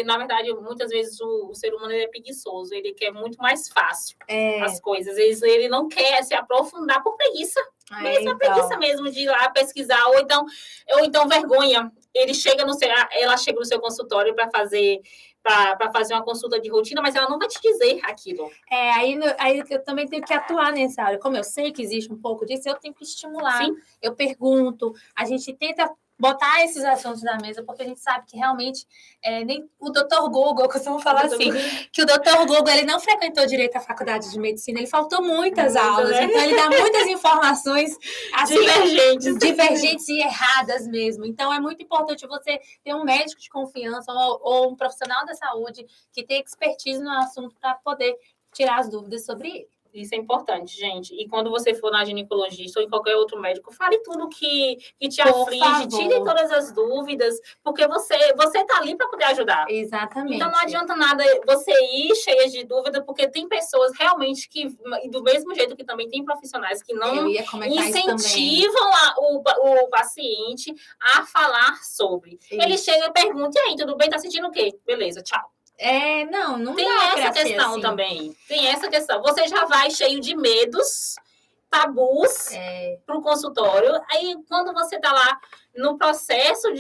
Na verdade, muitas vezes o ser humano é preguiçoso, ele quer muito mais fácil as coisas. Ele não quer se aprofundar por preguiça. Mesmo a preguiça mesmo de ir lá pesquisar, ou então vergonha. Ela chega no seu consultório para fazer uma consulta de rotina, mas ela não vai te dizer aquilo. Aí eu também tenho que atuar nessa área. Como eu sei que existe um pouco disso, eu tenho que estimular. Sim. Eu pergunto, a gente tenta botar esses assuntos na mesa, porque a gente sabe que realmente nem o Dr. Google, eu costumo falar assim, que o Dr. Google ele não frequentou direito à faculdade de medicina, ele faltou muitas aulas, né? Então ele dá muitas informações assim, divergentes e erradas mesmo. Então é muito importante você ter um médico de confiança ou um profissional da saúde que tem expertise no assunto para poder tirar as dúvidas sobre ele. Isso é importante, gente. E quando você for na ginecologista ou em qualquer outro médico, fale tudo que te aflige, tire todas as dúvidas, porque você tá ali para poder ajudar. Exatamente. Então não adianta nada você ir cheia de dúvida, porque tem pessoas realmente que, do mesmo jeito que também tem profissionais que não incentivam o paciente a falar sobre. Isso. Ele chega e pergunta, e aí, tudo bem? Tá sentindo o quê? Beleza, tchau. Não tem essa questão assim. Também. Tem essa questão. Você já vai cheio de medos, tabus para o consultório. Aí, quando você está lá no processo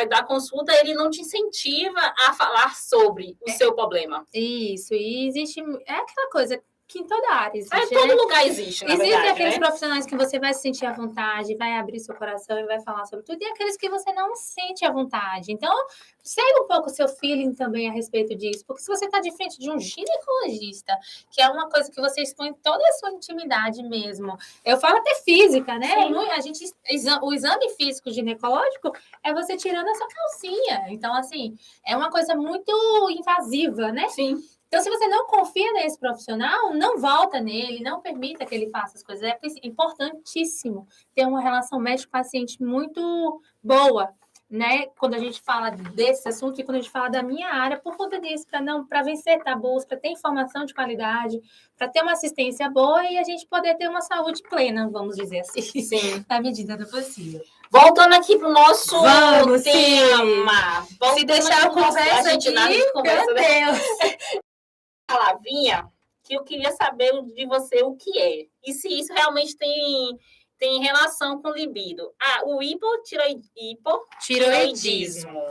da consulta, ele não te incentiva a falar sobre o seu problema. Isso. E existe... É aquela coisa que em toda área existe, todo lugar existe, na verdade, aqueles profissionais que você vai se sentir à vontade, vai abrir seu coração e vai falar sobre tudo, e aqueles que você não sente à vontade. Então, segue um pouco o seu feeling também a respeito disso, porque se você está de frente de um ginecologista, que é uma coisa que você expõe toda a sua intimidade mesmo, eu falo até física, né? O exame físico ginecológico é você tirando essa calcinha. Então, assim, é uma coisa muito invasiva, né? Sim. Então, se você não confia nesse profissional, não volta nele, não permita que ele faça as coisas. É importantíssimo ter uma relação médico-paciente muito boa, né? Quando a gente fala desse assunto e quando a gente fala da minha área, por conta disso, para vencer tabus, para ter informação de qualidade, para ter uma assistência boa e a gente poder ter uma saúde plena, vamos dizer assim. Sim. Na medida do possível. Voltando aqui para o nosso tema. Se deixar a conversa aqui, meu Deus. Palavrinha que eu queria saber de você o que é. E se isso realmente tem relação com libido. O hipotireoidismo.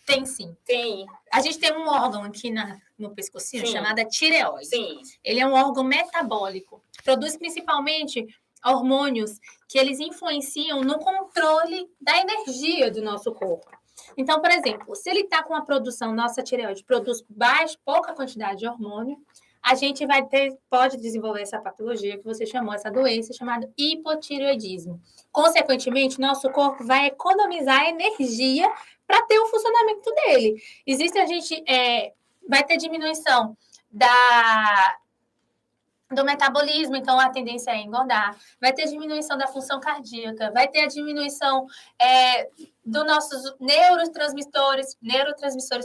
Tem sim. Tem. A gente tem um órgão aqui no pescocinho chamado tireoide. Sim. Ele é um órgão metabólico. Produz principalmente hormônios que eles influenciam no controle da energia do nosso corpo. Então, por exemplo, se ele está com a produção, nossa tireoide produz pouca quantidade de hormônio, a gente pode desenvolver essa patologia que você chamou, essa doença chamada hipotireoidismo. Consequentemente, nosso corpo vai economizar energia para ter o funcionamento dele. Vai ter diminuição do metabolismo, então a tendência é engordar, vai ter diminuição da função cardíaca, vai ter a diminuição dos nossos neurotransmissores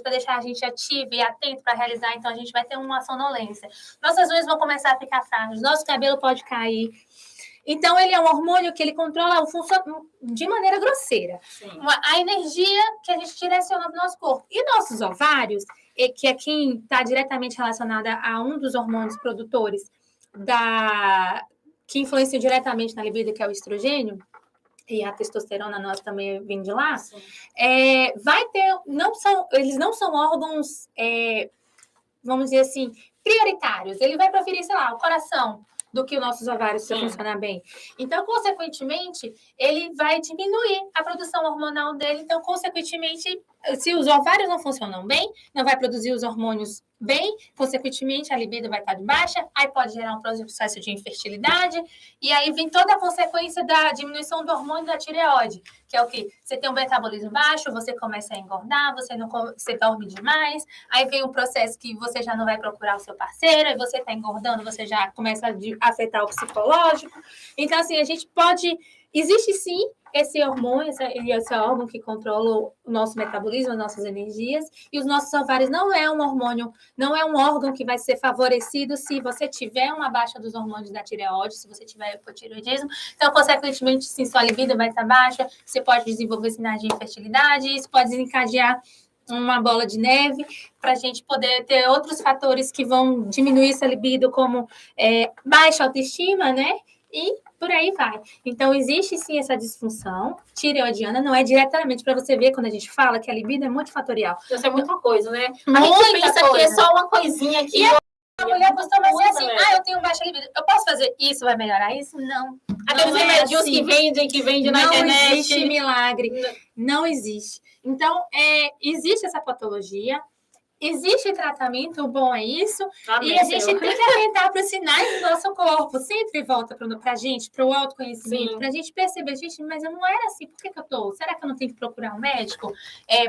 para deixar a gente ativo e atento para realizar, então a gente vai ter uma sonolência. Nossas unhas vão começar a ficar frágeis, nosso cabelo pode cair. Então, ele é um hormônio que ele controla o funcionamento de maneira grosseira. A energia que a gente direciona para o nosso corpo. E nossos ovários, que é quem está diretamente relacionada a um dos hormônios produtores que influenciam diretamente na libido, que é o estrogênio, e a testosterona nossa também vem de lá, eles não são órgãos, vamos dizer assim, prioritários. Ele vai preferir, sei lá, o coração, do que os nossos ovários para funcionar bem. Então, consequentemente, ele vai diminuir a produção hormonal dele. Então, consequentemente, se os ovários não funcionam bem, não vai produzir os hormônios bem, consequentemente, a libido vai estar de baixa, aí pode gerar um processo de infertilidade, e aí vem toda a consequência da diminuição do hormônio da tireoide, que é o quê? Você tem um metabolismo baixo, você começa a engordar, você dorme demais, aí vem um processo que você já não vai procurar o seu parceiro, aí você está engordando, você já começa a afetar o psicológico. Então, assim, a gente pode... Existe, sim, esse hormônio, esse órgão que controla o nosso metabolismo, as nossas energias, e os nossos ovários não é um hormônio, não é um órgão que vai ser favorecido se você tiver uma baixa dos hormônios da tireoide, se você tiver hipotireoidismo. Então, consequentemente, sim, sua libido vai estar baixa, você pode desenvolver sinais de infertilidade, isso pode desencadear uma bola de neve para a gente poder ter outros fatores que vão diminuir essa libido, como baixa autoestima, né? E por aí vai. Então, existe sim essa disfunção tireoidiana, não é diretamente para você ver quando a gente fala que a libido é multifatorial. Isso é muita coisa, né? A Muita gente pensa coisa. que é só uma coisinha aqui. A mulher costuma ser assim, né? eu tenho baixa libido, eu posso fazer isso, vai melhorar isso? Não. Aqueles Não é remédios assim. que vende na Não internet. existe milagre. Não existe. Então, existe essa patologia, existe tratamento, o bom é isso, Amém, e a gente Senhor. tem que atentar para os sinais do nosso corpo, sempre volta para a gente, para o autoconhecimento, Sim. para a gente perceber, gente, mas eu não era assim, por que eu tô? Será que eu não tenho que procurar um médico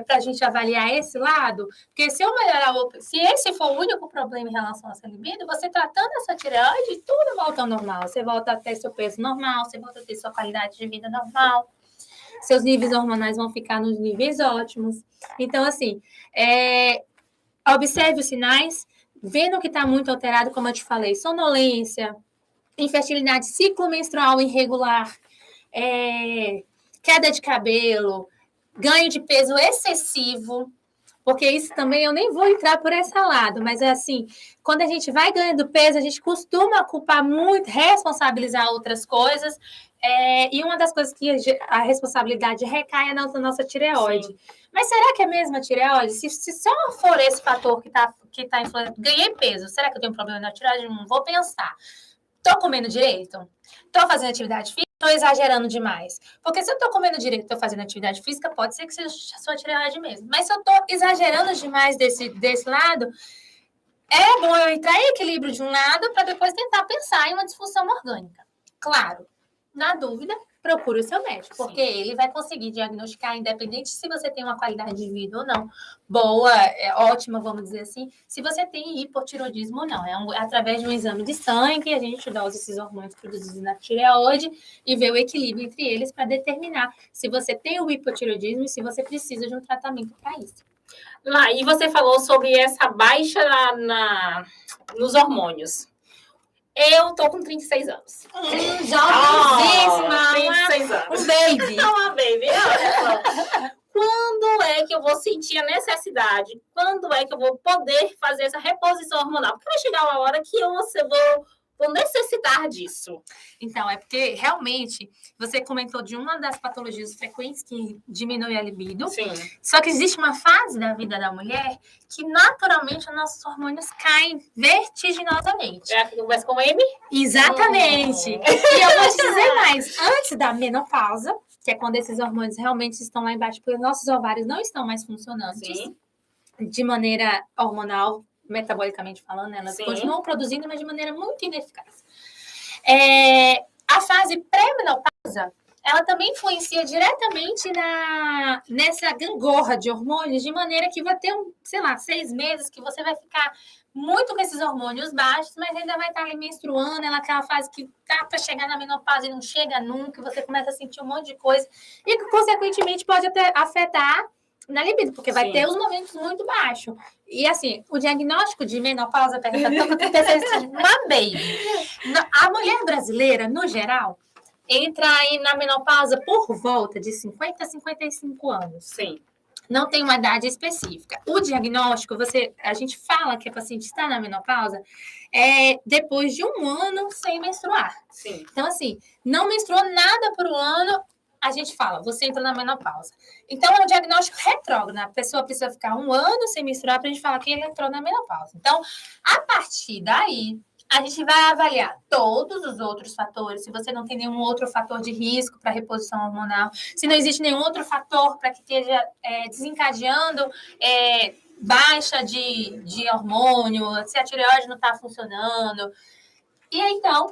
para a gente avaliar esse lado? Porque se eu melhorar, se esse for o único problema em relação à sua libido, você tratando essa tireoide, tudo volta ao normal, você volta a ter seu peso normal, você volta a ter sua qualidade de vida normal, seus níveis hormonais vão ficar nos níveis ótimos. Então, assim, observe os sinais, vendo que está muito alterado, como eu te falei, sonolência, infertilidade, ciclo menstrual irregular, queda de cabelo, ganho de peso excessivo, porque isso também eu nem vou entrar por esse lado, mas é assim, quando a gente vai ganhando peso, a gente costuma culpar muito, responsabilizar outras coisas, e uma das coisas que a responsabilidade recai é na nossa tireoide. Sim. Mas será que é a mesma tireoide? Se só for esse fator que tá influenciando, ganhei peso, será que eu tenho um problema na tireoide? Não vou pensar. Tô comendo direito? Tô fazendo atividade física? Tô exagerando demais? Porque se eu tô comendo direito, tô fazendo atividade física, pode ser que seja a sua tireoide mesmo. Mas se eu tô exagerando demais desse lado, é bom eu entrar em equilíbrio de um lado para depois tentar pensar em uma disfunção orgânica. Claro, na dúvida, procure o seu médico, porque ele vai conseguir diagnosticar, independente se você tem uma qualidade de vida ou não, boa, ótima, vamos dizer assim, se você tem hipotireoidismo ou não. Através de um exame de sangue, a gente dosa esses hormônios produzidos na tireoide e vê o equilíbrio entre eles para determinar se você tem o hipotireoidismo e se você precisa de um tratamento para isso. E você falou sobre essa baixa nos hormônios. Eu tô com 36 anos. Jovenzíssima! 36 anos. Um baby. Uma baby. Quando é que eu vou sentir a necessidade? Quando é que eu vou poder fazer essa reposição hormonal? Porque vai chegar uma hora que eu vou necessitar disso. Então, é porque realmente você comentou de uma das patologias frequentes que diminui a libido. Sim. Só que existe uma fase da vida da mulher que naturalmente os nossos hormônios caem vertiginosamente. É a que conversa com o M? Exatamente. E eu vou te dizer mais. Antes da menopausa, que é quando esses hormônios realmente estão lá embaixo, porque os nossos ovários não estão mais funcionando de maneira hormonal, metabolicamente falando, né? Elas continuam produzindo, mas de maneira muito ineficaz. A fase pré-menopausa, ela também influencia diretamente nessa gangorra de hormônios, de maneira que vai ter, 6 meses que você vai ficar muito com esses hormônios baixos, mas ainda vai estar ali menstruando, ela é aquela fase que tá para chegar na menopausa e não chega nunca, você começa a sentir um monte de coisa, e que, consequentemente, pode até afetar na libido, porque vai ter os momentos muito baixos. E, assim, o diagnóstico de menopausa, uma baby. A mulher brasileira, no geral, entra aí na menopausa por volta de 50 a 55 anos. Sim. Não tem uma idade específica. O diagnóstico, a gente fala que a paciente está na menopausa depois de um ano sem menstruar. Sim. Então, assim, não menstruou nada por um ano, a gente fala, você entra na menopausa. Então, é um diagnóstico retrógrado. A pessoa precisa ficar um ano sem menstruar para a gente falar que ele entrou na menopausa. Então, a partir daí, a gente vai avaliar todos os outros fatores, se você não tem nenhum outro fator de risco para reposição hormonal, se não existe nenhum outro fator para que esteja desencadeando baixa de hormônio, se a tireoide não está funcionando. E aí, então,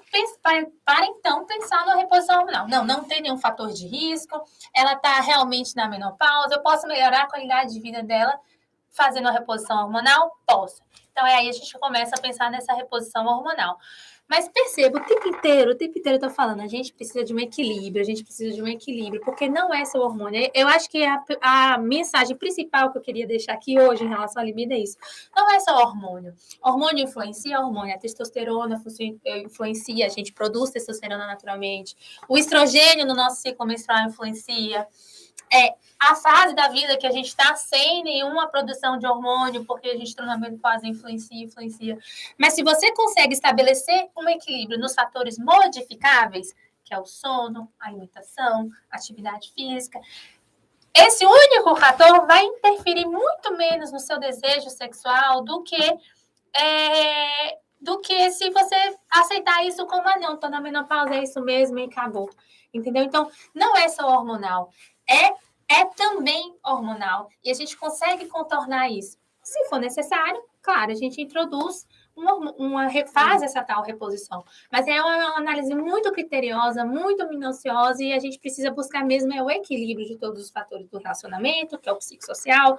para pensar na reposição hormonal. Não tem nenhum fator de risco, ela está realmente na menopausa, eu posso melhorar a qualidade de vida dela fazendo a reposição hormonal? Posso. Então, aí a gente começa a pensar nessa reposição hormonal. Mas perceba, o tempo inteiro eu tô falando, a gente precisa de um equilíbrio, porque não é só o hormônio. Eu acho que a mensagem principal que eu queria deixar aqui hoje em relação à libido é isso. Não é só hormônio. Hormônio influencia hormônio, a testosterona influencia, a gente produz testosterona naturalmente. O estrogênio no nosso ciclo menstrual influencia. A fase da vida que a gente está sem nenhuma produção de hormônio, porque a gente está na menopausa, influencia. Mas se você consegue estabelecer um equilíbrio nos fatores modificáveis, que é o sono, a alimentação, a atividade física. Esse único fator vai interferir muito menos no seu desejo sexual do que se você aceitar isso como, não, tô na menopausa, é isso mesmo e acabou. Entendeu? Então, não é só hormonal. É também hormonal. E a gente consegue contornar isso. Se for necessário, claro, a gente introduz faz essa tal reposição. Mas é uma análise muito criteriosa, muito minuciosa, e a gente precisa buscar mesmo o equilíbrio de todos os fatores do relacionamento, que é o psicossocial,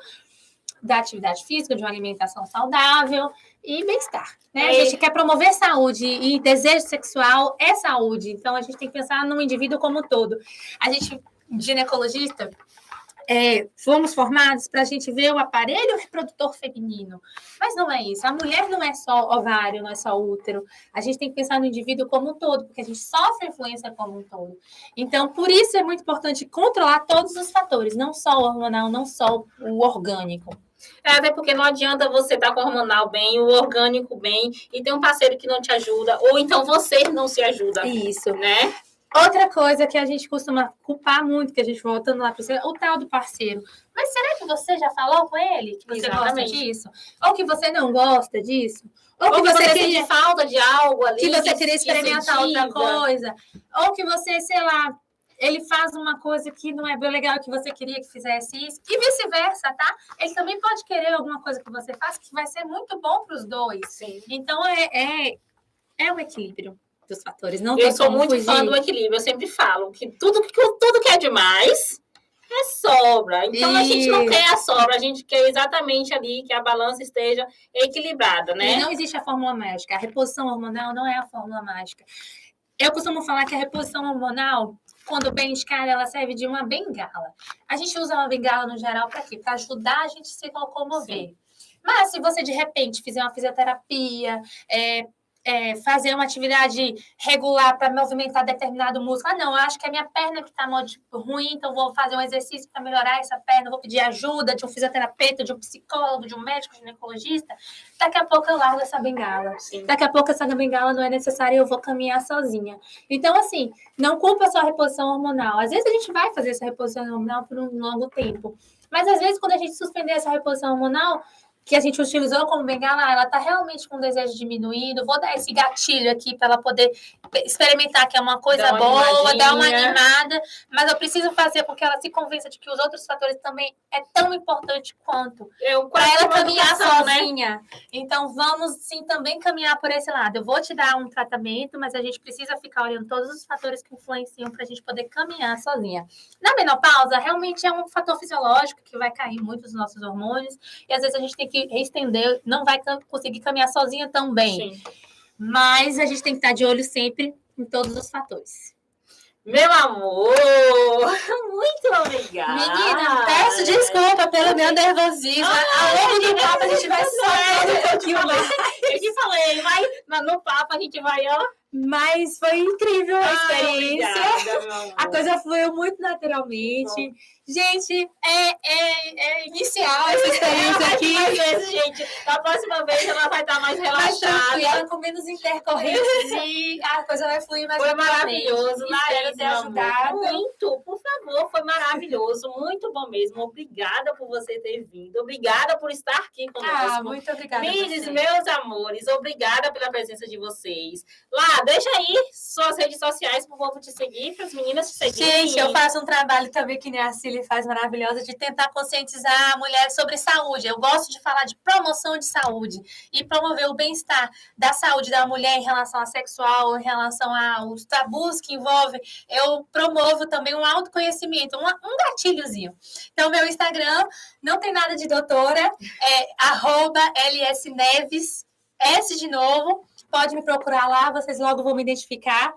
da atividade física, de uma alimentação saudável e bem-estar. Né? A gente quer promover saúde e desejo sexual é saúde. Então, a gente tem que pensar no indivíduo como um todo. A gente, ginecologista, fomos formados para a gente ver o aparelho reprodutor feminino. Mas não é isso. A mulher não é só ovário, não é só útero. A gente tem que pensar no indivíduo como um todo, porque a gente sofre influência como um todo. Então, por isso é muito importante controlar todos os fatores, não só o hormonal, não só o orgânico. Até porque não adianta você estar com o hormonal bem, o orgânico bem, e ter um parceiro que não te ajuda, ou então você não se ajuda. Isso. Né? Outra coisa que a gente costuma culpar muito, que a gente voltando lá para o tal do parceiro. Mas será que você já falou com ele que você gosta disso? Ou que você não gosta disso? Ou que você sente falta de algo ali. Que você queria experimentar outra coisa. Ou que você, sei lá, ele faz uma coisa que não é bem legal, que você queria que fizesse isso. E vice-versa, tá? Ele também pode querer alguma coisa que você faça que vai ser muito bom para os dois. Sim. Então, é o equilíbrio dos fatores. Não eu sou muito fã do equilíbrio. Eu sempre falo que tudo que é demais é sobra. Então, a gente não quer a sobra. A gente quer exatamente ali que a balança esteja equilibrada, né? E não existe a fórmula mágica. A reposição hormonal não é a fórmula mágica. Eu costumo falar que a reposição hormonal, quando bem indicada, ela serve de uma bengala. A gente usa uma bengala, no geral, para quê? Para ajudar a gente a se locomover. Sim. Mas, se você, de repente, fizer uma fisioterapia, fazer uma atividade regular para movimentar determinado músculo. Não, eu acho que a minha perna que está ruim, então vou fazer um exercício para melhorar essa perna, vou pedir ajuda de um fisioterapeuta, de um psicólogo, de um médico, ginecologista. Daqui a pouco eu largo essa bengala. Sim. Daqui a pouco essa bengala não é necessária e eu vou caminhar sozinha. Então, assim, não culpa só a reposição hormonal. Às vezes a gente vai fazer essa reposição hormonal por um longo tempo. Mas, às vezes, quando a gente suspender essa reposição hormonal, que a gente utilizou como bengala, ela está realmente com o desejo diminuindo, vou dar esse gatilho aqui para ela poder experimentar que é uma coisa boa, dar uma animada, mas eu preciso fazer com que ela se convença de que os outros fatores também é tão importante quanto para ela caminhar sozinha. Né? Então, vamos sim também caminhar por esse lado. Eu vou te dar um tratamento, mas a gente precisa ficar olhando todos os fatores que influenciam para a gente poder caminhar sozinha. Na menopausa, realmente é um fator fisiológico que vai cair muito os nossos hormônios, e às vezes a gente tem que estender, não vai conseguir caminhar sozinha também. Sim. Mas a gente tem que estar de olho sempre em todos os fatores. Meu amor, muito obrigada. Menina, peço desculpa pelo meu nervosismo. Ao longo do papo a gente vai saindo um pouquinho mais. Eu te falei, mas no papo a gente vai, ó. Mas foi incrível a experiência. Obrigada, a coisa fluiu muito naturalmente. Bom. Gente, é inicial essa experiência aqui. Vezes, gente, da próxima vez ela vai estar mais relaxada. Com menos intercorrências e a coisa vai fluir mais naturalmente. Foi maravilhoso, Espero ter ajudado. Muito, por favor, foi maravilhoso. Muito bom mesmo. Obrigada por você ter vindo. Obrigada por estar aqui conosco. Muito obrigada. Meninas, meus amores, obrigada pela presença de vocês. Lá, deixa aí suas redes sociais para o povo te seguir, para as meninas te seguirem. Gente, eu faço um trabalho também que nem a Cília faz maravilhosa de tentar conscientizar a mulher sobre saúde. Eu gosto de falar de promoção de saúde e promover o bem-estar da saúde da mulher em relação à sexual, em relação aos tabus que envolve. Eu promovo também um autoconhecimento, um gatilhozinho. Então, meu Instagram não tem nada de doutora, é @lsneves, S de novo. Pode me procurar lá, vocês logo vão me identificar.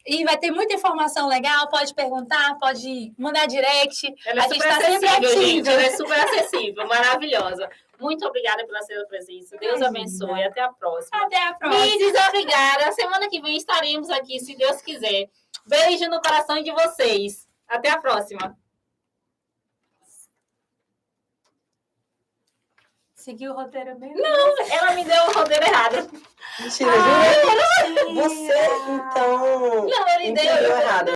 E vai ter muita informação legal, pode perguntar, pode mandar direct. Ela é super acessível, gente. Ela é super acessível, maravilhosa. Muito obrigada pela sua presença. Deus abençoe. Até a próxima. Até a próxima. Meninas, obrigada. Semana que vem estaremos aqui, se Deus quiser. Beijo no coração de vocês. Até a próxima. Seguiu o roteiro mesmo? Não, ela me deu o roteiro errado. Mentira, jura? Você, então, Não, ele entendeu deu. errado.